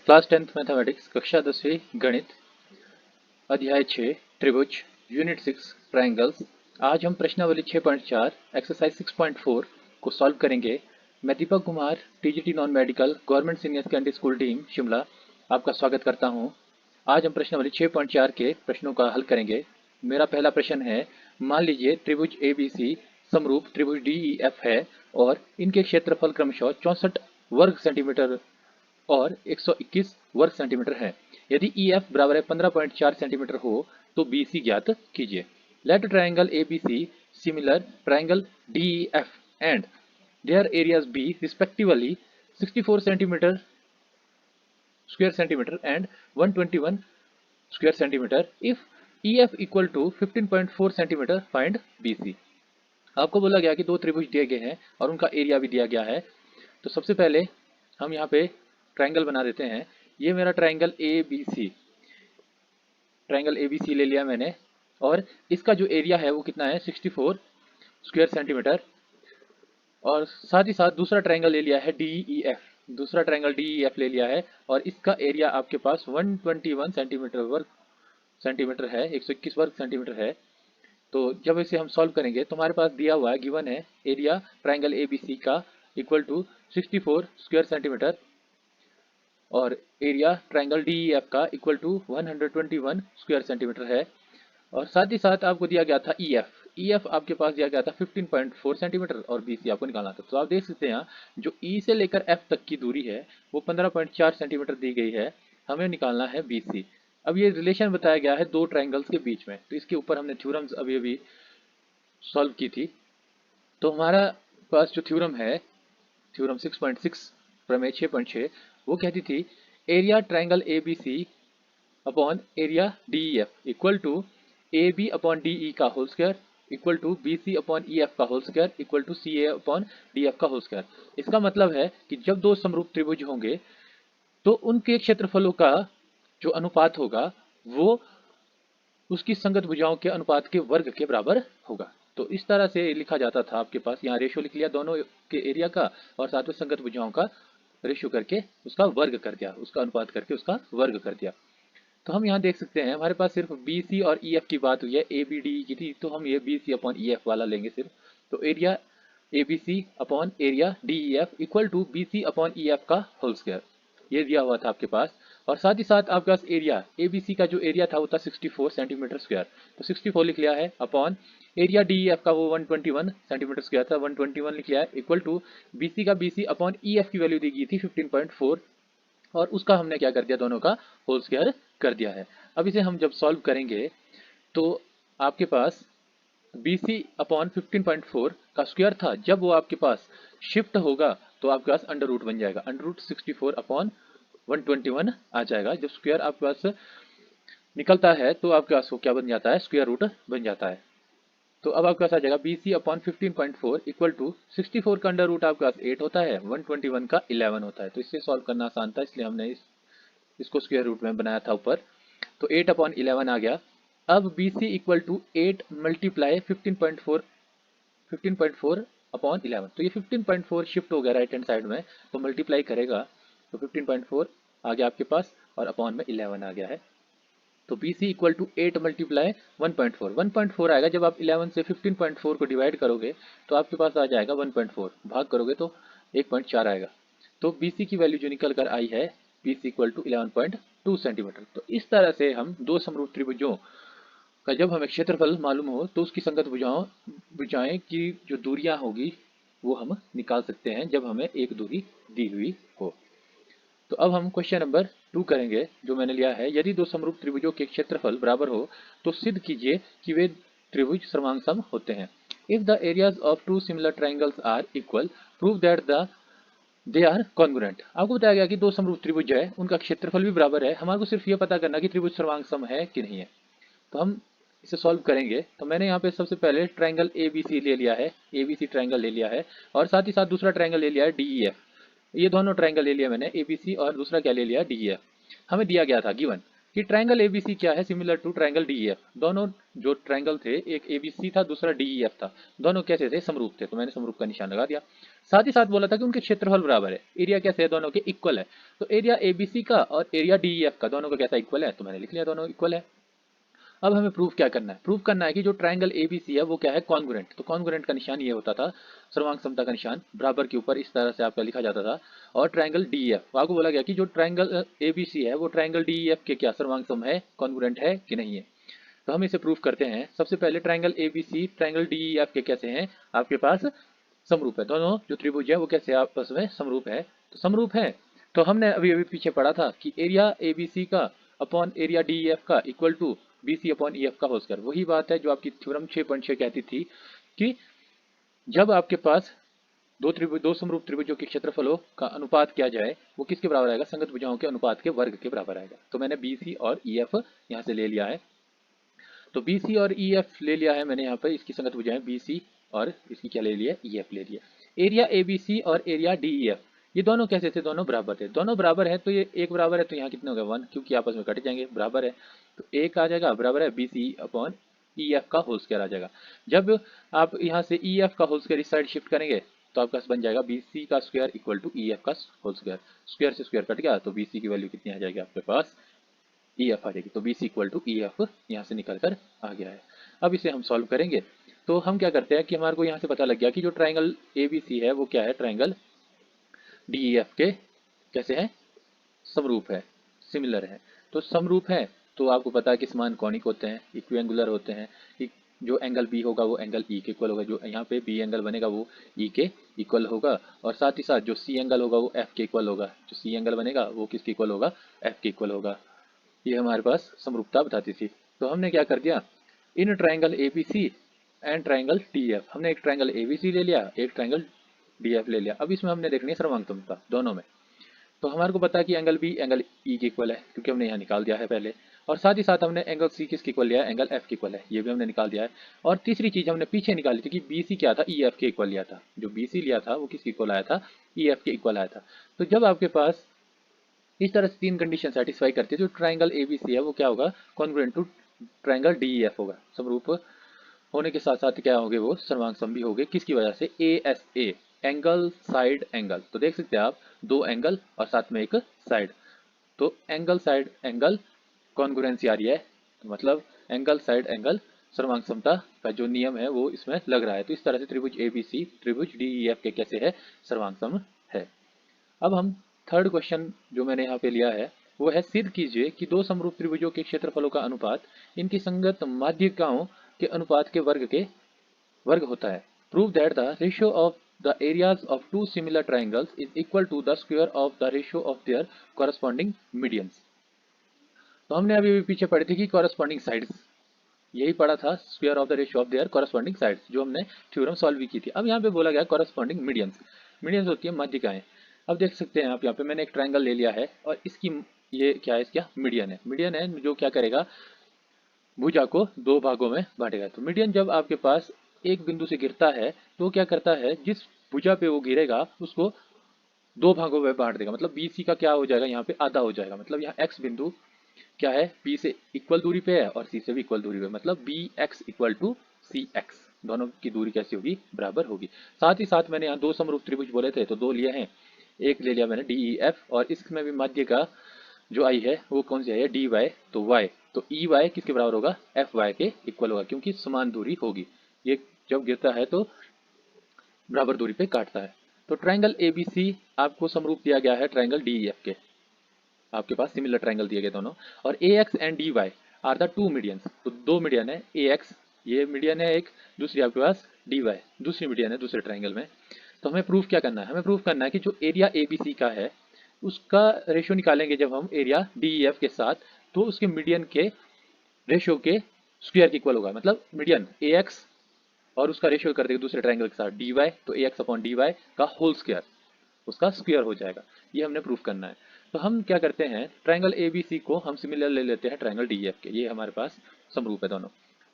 Class 10th mathematics कक्षा 10वीं गणित अध्याय 6 त्रिभुज यूनिट 6 ट्रायंगल्स। आज हम प्रश्नावली 6.4 एक्सरसाइज 6.4 को सॉल्व करेंगे। मैं Deepak Kumar TGT non medical government senior secondary school team Shimla आपका स्वागत करता हूं। आज हम प्रश्नावली 6.4 के प्रश्नों का हल करेंगे। मेरा पहला प्रश्न है, मान लीजिए त्रिभुज ABC समरूप त्रिभुज DEF है और इनके क्षेत्रफल क्रमशः 64 वर्ग सेंटीमीटर और 121 वर्ग सेंटीमीटर है। यदि EF बराबर है 15.4 सेंटीमीटर हो तो BC ज्ञात कीजिए। Let triangle ABC similar triangle DEF and their areas be respectively 64 centimeter square centimeter and 121 square centimeter. If EF equal to 15.4 centimeter find BC। आपको बोला गया कि दो त्रिभुज दिए गए हैं और उनका एरिया भी दिया गया है। तो सबसे पहले हम यहाँ पे ट्रायंगल बना देते हैं। ये मेरा ट्रायंगल ABC ले लिया मैंने और इसका जो एरिया है वो कितना है 64 स्क्वायर सेंटीमीटर। और साथ ही साथ दूसरा ट्रायंगल ले लिया है DEF ले लिया है और इसका एरिया आपके पास 121 सेंटीमीटर है, 121 वर्ग सेंटीमीटर है। तो जब इसे हम सॉल्व करेंगे तो हमारे पास दिया हुआ है, गिवन है, एरिया ट्रायंगल ABC का इक्वल टू 64 स्क्वायर सेंटीमीटर और एरिया ट्रायंगल DEF का इक्वल टू 121 स्क्वायर सेंटीमीटर है। और साथ ही साथ आपको दिया गया था EF आपके पास दिया गया था 15.4 सेंटीमीटर और BC आपको निकालना था। तो आप देख सकते हैं यहाँ जो E से लेकर F तक की दूरी है वो 15.4 सेंटीमीटर दी गई है, हमें निकालना है BC। अब ये रिलेशन बताया गया है दो ट्रायंगल्स के बीच में, तो इसके ऊपर हमने थ्योरम्स अभी सॉल्व की थी। तो हमारा पास जो थ्योरम है, थ्योरम 6.6 प्रमेय 6.6, वो कहती थी area triangle ABC upon area DEF equal to AB upon DE का whole square equal to BC upon EF का whole square equal to CA upon DF का होल स्क्वायर। इसका मतलब है कि जब दो समरूप त्रिभुज होंगे तो उनके क्षेत्रफलों का जो अनुपात होगा वो उसकी संगत भुजाओं के अनुपात के वर्ग के बराबर होगा। तो इस तरह से लिखा जाता था। आपके पास यहाँ रेशियो लिख लिया दोनों के एरिया का और साथ में संगत भुजाओं का रेशियो करके उसका वर्ग कर दिया, उसका अनुपात करके उसका वर्ग कर दिया। तो हम यहाँ देख सकते हैं हमारे पास सिर्फ BC और EF की बात हुई है, ABDE की थी, तो हम ये BC अपॉन EF वाला लेंगे सिर्फ। तो area ABC upon area DEF equal to BC upon EF का होल स्क्वायर, ये दिया हुआ था आपके पास। और साथ ही साथ आपके पास एरिया ABC का जो एरिया था वो था 64 सेंटीमीटर स्क्वायर, तो 64 लिख लिया है अपॉन एरिया DEF का वो 121 सेंटीमीटर स्क्वायर था, 121 लिख लिया है इक्वल टू BC का BC अपॉन EF की वैल्यू दी गई थी 15.4 और उसका हमने क्या कर दिया, दोनों का होल स्क्वायर कर दिया है। अब इसे हम जब सॉल्व करेंगे तो आपके पास BC अपॉन 15.4 का स्क्वायर था, जब वो आपके पास शिफ्ट होगा तो आपके पास अंडर रूट बन जाएगा, अंडर रूट 64 अपॉन 121 आ जाएगा। जब स्क्वायर आपके पास निकलता है तो आपके पास वो क्या बन जाता है, स्क्वायर रूट बन जाता है। तो अब आपके पास आ जाएगा BC अपॉन 15.4 इक्वल टू 64 का अंडर रूट आपके पास 8 होता है, 121 का 11 होता है। तो इससे सॉल्व करना आसान था, इसलिए हमने इसको स्क्वायर रूट में बनाया था ऊपर। तो 8 अपॉन 11 आ गया। अब BC equal to 8 multiply 15.4 upon 11, तो ये 15.4 शिफ्ट हो गया राइट हैंड साइड में, तो मल्टीप्लाई करेगा तो 15.4 आ गया आपके पास और अपॉन में 11 आ गया है। तो BC इक्वल टू 8 मल्टीप्लाई 1.4 आएगा। जब आप 11 से 15.4 को डिवाइड करोगे तो आपके पास आ जाएगा 1.4, भाग करोगे तो 1.4 आएगा। तो BC की वैल्यू जो निकल कर आई है BC इक्वल टू 11.2 सेंटीमीटर। तो इस तरह से हम दो समरूप त्रिभुजों का जब हमें क्षेत्रफल मालूम हो तो उसकी संगत भुजाएं की जो दूरियां होगी वो हम निकाल सकते हैं जब हमें एक दूरी दी हुई हो। तो अब हम क्वेश्चन नंबर 2 करेंगे जो मैंने लिया है, यदि दो समरूप त्रिभुजों के क्षेत्रफल बराबर हो तो सिद्ध कीजिए कि वे त्रिभुज सर्वांग होते हैं। If the areas of two similar triangles are equal prove that they are congruent. आपको बताया गया कि दो समरूप त्रिभुज है, उनका क्षेत्रफल भी बराबर है, हमारे को सिर्फ ये पता करना कि त्रिभुज सर्वांग है कि नहीं है। तो हम इसे सॉल्व करेंगे। तो मैंने यहाँ पे सबसे पहले ट्रायंगल ABC ले लिया है, ABC ट्रायंगल ले लिया है और साथ ही साथ दूसरा ट्रायंगल ले लिया है DEF। ये दोनों ट्रायंगल ले लिया मैंने ABC और दूसरा क्या ले लिया DEF। हमें दिया गया था गिवन कि ट्रायंगल एबीसी क्या है, सिमिलर टू ट्रायंगल डीईएफ। दोनों जो ट्रायंगल थे, एक एबीसी था दूसरा डीईएफ था, दोनों कैसे थे, समरूप थे। तो मैंने समरूप का निशान लगा दिया। साथ ही साथ बोला था कि उनके क्षेत्रफल बराबर है, एरिया कैसे है, दोनों के इक्वल है। तो एरिया एबीसी का और एरिया डीईएफ का दोनों का कैसा इक्वल है, तो मैंने लिख लिया दोनों इक्वल है। अब हमें प्रूफ क्या करना है, प्रूफ करना है कि जो ट्रायंगल एबीसी है वो क्या है, कॉन्ग्रुएंट। तो कॉन्ग्रुएंट का निशान ये होता था, सर्वांग समता का निशान बराबर के ऊपर इस तरह से आपका लिखा जाता था। और ट्रायंगल डीईएफ, आपको बोला गया कि जो ट्रायंगल एबीसी है वो ट्रायंगल डीईएफ के क्या सर्वांग सम है, कॉन्ग्रुएंट है कि नहीं है। तो हम इसे प्रूफ करते हैं। सबसे पहले ट्रायंगल एबीसी ट्रायंगल डीईएफ के कैसे हैं, आपके पास समरूप है। दोनों जो त्रिभुज है वो कैसे आपस में समरूप है, तो समरूप है। तो हमने अभी अभी पीछे पढ़ा था कि एरिया एबीसी का अपॉन एरिया डीईएफ का equal to B C upon E F का होल स्क्वायर। वही बात है जो आपकी थ्योरम 6.6 कहती थी कि जब आपके पास दो समरूप त्रिभुजों के क्षेत्रफलों का अनुपात किया जाए, वो किसके बराबर आएगा, संगत भुजाओं के अनुपात के वर्ग के बराबर आएगा। तो मैंने बीसी और ईएफ यहाँ से ले लिया है। तो बीसी और ईएफ ले लिया है मैंने यहाँ पर, इसकी संगत भुजाएं बीसी और इसकी क्या ले लिया, ईएफ ले लिया। एरिया एबीसी और एरिया डीईएफ ये दोनों कैसे थे, दोनों बराबर थे। दोनों बराबर है तो ये एक बराबर है, तो यहाँ कितने हो गए 1, क्योंकि आपस में कट जाएंगे, बराबर है। तो एक आ जाएगा बराबर है बीसी अपॉन ईएफ का होल स्क्वायर आ जाएगा। जब आप यहाँ से ईएफ का होल स्क्वायर इस साइड शिफ्ट करेंगे तो आपका बन जाएगा बीसी का स्क्वायर इक्वल टू ईएफ का होल स्क्वायर। स्क्वायर से स्क्वायर कट गया तो बीसी की वैल्यू कितनी आ जाएगी आपके पास, ईएफ आ जाएगी। तो बीसी इक्वल टू ईएफ यहाँ से निकल कर आ गया है। अब इसे हम सॉल्व करेंगे। तो हम क्या करते हैं कि हमारे को यहाँ से पता लग गया कि जो ट्रायंगल एबीसी है वो क्या है, ट्रायंगल डीईएफ के कैसे है, समरूप है, सिमिलर है। तो समरूप है तो आपको पता है कि समान कॉनिक होते हैं, इक्विएंगुलर होते हैं। जो एंगल बी होगा वो एंगल ई के इक्वल होगा, जो यहाँ पे बी एंगल बनेगा वो ई के इक्वल होगा। और साथ ही साथ जो सी एंगल होगा वो एफ के इक्वल होगा, जो सी एंगल बनेगा वो किसके इक्वल होगा, एफ के इक्वल होगा। ये हमारे पास समरूपता बताती थी। तो हमने क्या कर दिया, in triangle ABC and triangle DF, हमने एक ट्रायंगल एबीसी ले लिया, एक ट्रायंगल डीएफ ले लिया। अब इसमें हमने देखनी है सर्वांग समता दोनों में। तो हमारे को पता है कि एंगल बी एंगल ई के इक्वल है, क्योंकि हमने यहाँ निकाल दिया है पहले। और साथ ही साथ हमने एंगल सी किसके इक्वल लिया है, एंगल एफ के इक्वल है, ये भी हमने निकाल दिया है। और तीसरी चीज हमने पीछे निकाली थी कि बी सी क्या था, ई एफ के इक्वल लिया था। जो बी सी लिया था वो किसके इक्वल आया था, ई एफ के इक्वल आया था। तो जब आपके पास इस तरह से तीन कंडीशन सेटिस्फाई करती है, जो ट्रायंगल एबीसी है वो क्या होगा, कॉन्ग्रुएंट टू ट्रायंगल डीईएफ होगा। समरूप होने के साथ साथ क्या होंगे, वो सर्वांग सम भी होंगे। किसकी वजह से, A S A, angle side angle. तो देख सकते हैं आप, दो एंगल और साथ में एक साइड। तो एंगल साइड एंगल कॉन्ग्रुएंसी आ रही है, तो मतलब एंगल साइड एंगल सर्वांग समता का जो नियम है वो इसमें लग रहा है। तो इस तरह से त्रिभुज एबीसी त्रिभुज डीईएफ के कैसे है, सर्वांग सम है। अब हम थर्ड क्वेश्चन जो मैंने यहाँ पे लिया है वो है, सिद्ध कीजिए कि दो समरूप त्रिभुजों के क्षेत्रफलों का अनुपात इनकी संगत माध्यिकाओं के अनुपात के वर्ग होता है। Prove that the ratio of the areas of two similar triangles is equal to the square of the ratio of their corresponding medians. तो हमने अभी भी पीछे पढ़ी थी कि कॉरस्पॉन्डिंग साइड्स, यही पढ़ा था, square of the ratio of their corresponding sides, जो हमने थ्योरम सॉल्व भी की थी। अब यहाँ पे बोला गया कॉरस्पॉन्डिंग मीडियंस। मीडियंस होती है माध्यिकाएं। अब देख सकते हैं आप, यहाँ पे मैंने एक ट्रायंगल ले लिया है और इसकी ये क्या है, इसका मीडियन है। मीडियन है जो क्या करेगा, भुजा को दो भागों में बांटेगा। तो मीडियन जब आपके पास एक बिंदु से गिरता है तो क्या करता है, जिस भुजा पे वो गिरेगा उसको दो भागों में बांट देगा। मतलब बी सी का क्या हो जाएगा, यहाँ पे आधा हो जाएगा। मतलब यहाँ एक्स बिंदु क्या है, बी से इक्वल दूरी पे है और सी से भी इक्वल दूरी पे, मतलब B X equal to C X. दोनों की दूरी कैसी होगी, बराबर होगी। साथ ही साथ मैंने यहाँ दो समरूप त्रिभुज बोले थे तो दो लिए हैं, एक ले लिया मैंने डी ई एफ, और इसमें भी मध्य का जो आई है वो कौन सी है, डी वाई। तो वाई, तो ई वाई किसके बराबर होगा, एफ वाई के इक्वल होगा, क्योंकि समान दूरी होगी। ये जब गिरता है तो बराबर दूरी पे काटता है। तो ट्रायंगल एबीसी आपको समरूप दिया गया है ट्रायंगल डीईएफ के, आपके पास सिमिलर ट्रायंगल दिए गए दोनों। और A X and D Y are the two medians. तो दो मीडियन है, ए एक्स ये मीडियन है एक, दूसरी आपके पास डी वाई दूसरी मीडियन है दूसरे ट्रायंगल में। तो हमें प्रूफ क्या करना है, हमें प्रूफ करना है कि जो एरिया एबीसी का है उसका रेशियो निकालेंगे जब हम एरिया डीईएफ के साथ, तो उसके मीडियन के रेशियो के स्क्वायर के इक्वल होगा। मतलब मीडियन ए एक्स और उसका रेशियो कर देंगे दूसरे ट्रायंगल के साथ डी वाई, तो ए एक्स अपॉन डी वाई का होल स्क्वायर, उसका स्क्वायर हो जाएगा। ये हमने प्रूफ करना है। तो हम क्या करते हैं, ट्रायंगल एबीसी को हम सिमिलर ले लेते हैं ट्रायंगल डीएफ के, ये हमारे पास समरूप है दोनों।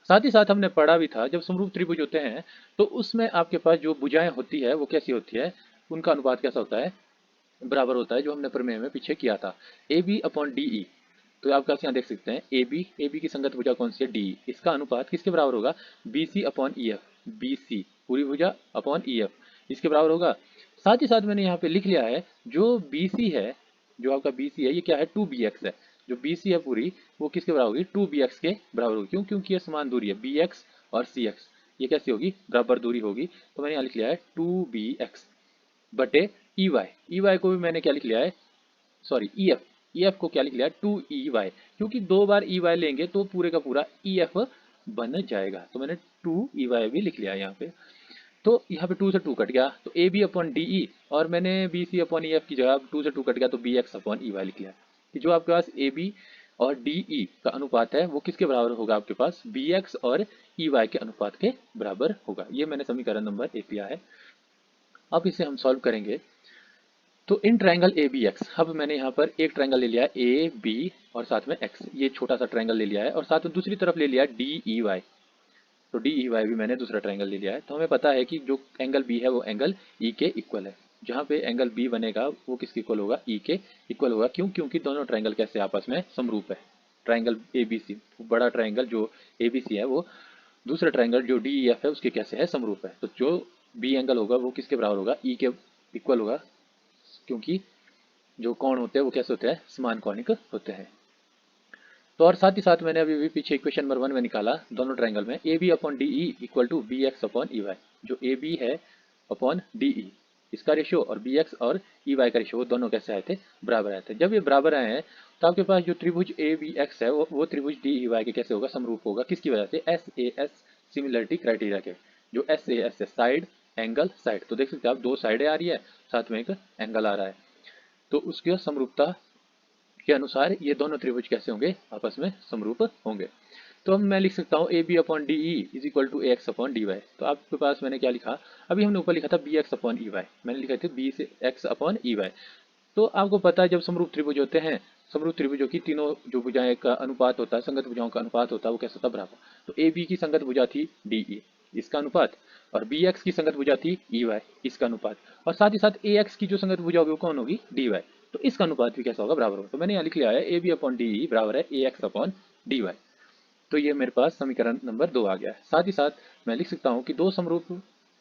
साथ ही साथ हमने पढ़ा भी था, जब समरूप त्रिभुज होते हैं तो उसमें आपके पास जो भुजाएं होती है वो कैसी होती है, उनका अनुपात कैसा होता है, बराबर होता है, जो हमने प्रमेय में पीछे किया था, A B upon D E. तो आप कैसे यहाँ देख सकते हैं ए बी की संगत भुजा कौन सी है, डी। इसका अनुपात किसके बराबर होगा, B C upon E F, B C पूरी भुजा अपॉन ई एफ इसके बराबर होगा। साथ ही साथ मैंने यहाँ पे लिख लिया है जो बी सी है, जो आपका बी सी है ये क्या है, टू बी एक्स है। जो बी सी है पूरी वो किसके बराबर होगी, टू बी एक्स के बराबर होगी। क्यों, क्योंकि ये समान दूरी है, बी एक्स और सी एक्स ये कैसी होगी, बराबर दूरी होगी। तो मैंने यहाँ लिख लिया है टू बी एक्स बटे ई वाई को भी मैंने क्या लिख लिया है, सॉरी ई एफ को क्या लिख लिया है, टू ई वाई, क्योंकि दो बार ई वाई लेंगे तो पूरे का पूरा ई एफ बन जाएगा। तो मैंने टू ई वाई भी लिख लिया है यहाँ पे। तो यहाँ पे टू से टू कट गया तो A B upon D E, और मैंने B C upon E F की जगह टू से टू कट गया तो B X upon E Y लिख लिया कि जो आपके पास ए बी और डी ई का अनुपात है वो किसके बराबर होगा, आपके पास बी एक्स और ई वाई के अनुपात के बराबर होगा। ये मैंने समीकरण नंबर एक लिया है। अब इसे हम सॉल्व करेंगे। तो in triangle A B X, अब मैंने यहाँ पर एक ट्रायंगल ले लिया है ए बी और साथ में एक्स, ये छोटा सा ट्रायंगल ले लिया है, और साथ में दूसरी तरफ ले लिया डी ई वाई। तो डी ई वाई भी मैंने दूसरा ट्रायंगल ले लिया है। तो हमें पता है कि जो एंगल बी है वो एंगल ई के इक्वल है। जहाँ पे एंगल बी बनेगा वो किसके इक्वल होगा, ई के इक्वल होगा। क्यों, क्योंकि दोनों ट्रायंगल कैसे आपस में समरूप है। ट्रायंगल ए बी सी, बड़ा ट्रायंगल जो ए बी सी है वो दूसरा ट्रायंगल जो डी ई एफ है उसके कैसे है, समरूप है। तो जो बी एंगल होगा वो किसके बराबर होगा, ई के इक्वल होगा, क्योंकि जो कोण होते हैं वो कैसे होते हैं, समान कोणिक होते हैं। तो और साथ ही साथ मैंने अभी भी पीछे इक्वेशन नंबर 1 में निकाला दोनों ट्रायंगल में A B upon D E equal to B X upon E Y. जो ए बी है अपॉन डी ई इसका रेशियो और बी एक्स और ई वाई का रेशियो वो दोनों कैसे आए थे, बराबर आए थे। जब ये बराबर आए हैं तो आपके पास जो त्रिभुज ए बी एक्स है वो त्रिभुज डी ई वाई के कैसे होगा, समरूप होगा। किसकी वजह से, S A S similarity criteria के। जो एस ए एस है साइड एंगल साइड, तो देख सकते हैं आप दो साइडें आ रही है साथ में एक एंगल आ रहा है, तो उसकी समरूपता के अनुसार ये दोनों त्रिभुज कैसे होंगे, आपस में समरूप होंगे। तो अब मैं लिख सकता हूँ A B upon D E is equal to A X upon D Y. तो आपके पास मैंने क्या लिखा, अभी हमने ऊपर लिखा था B X upon E Y, मैंने लिखा था बी से एक्स अपॉन ई वाई। तो आपको पता है जब समरूप त्रिभुज होते हैं, समरूप त्रिभुजों की तीनों जो भुजाएं का अनुपात होता है, संगत भुजाओं का अनुपात होता है वो कैसा होता है, बराबर। तो ए बी की संगत भुजा थी डी ई इसका अनुपात, और बी एक्स की संगत भुजा थी ई वाई इसका अनुपात, और साथ ही साथ ए एक्स की जो संगत भुजा होगी वो कौन होगी, डी वाई। तो इसका अनुपात भी कैसा होगा, बराबर होगा। तो मैंने यहाँ लिख लिया है A B upon D E बराबर है A X upon D Y. तो ये मेरे पास समीकरण नंबर 2 आ गया है। साथ ही साथ मैं लिख सकता हूँ कि दो समरूप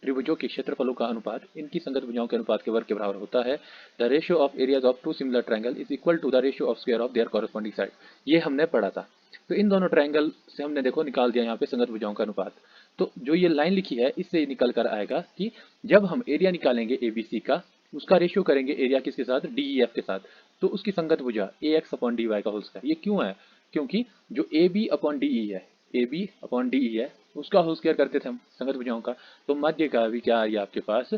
त्रिभुजों के क्षेत्रफलों का अनुपात इनकी संगत भुजाओं के अनुपात के वर्ग के बराबर होता है। The ratio of areas of two similar triangle is equal to the ratio of square of their corresponding side. ये हमने पढ़ा था। तो इन दोनों ट्रायंगल से हमने देखो निकाल दिया यहाँ पे संगत भुजाओं का अनुपात। तो जो ये लाइन लिखी है इससे निकल कर आएगा कि जब हम एरिया निकालेंगे ए बी सी का, उसका रेशियो करेंगे एरिया किसके साथ, डी ई एफ के साथ, तो उसकी संगत भुजा A X upon D Y का होल स्क्वायर। ये क्यों है, क्योंकि जो A B upon D E है, A B upon D E है उसका होल स्क्वायर करते थे हम संगत भुजाओं का, तो मध्य का भी क्या आ रही है आपके पास,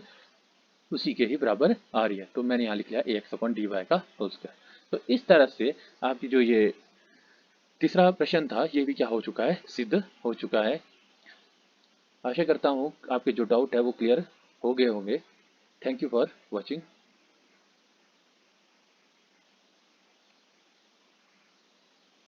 उसी के ही बराबर आ रही है। तो मैंने यहाँ लिख लिया ए एक्स अपॉन डी वाई का होल स्क्वायर। तो इस तरह से आपकी जो ये तीसरा प्रश्न था ये भी क्या हो चुका है, सिद्ध हो चुका है। आशा करता हूँ आपके जो डाउट है वो क्लियर हो गए होंगे। Thank you for watching.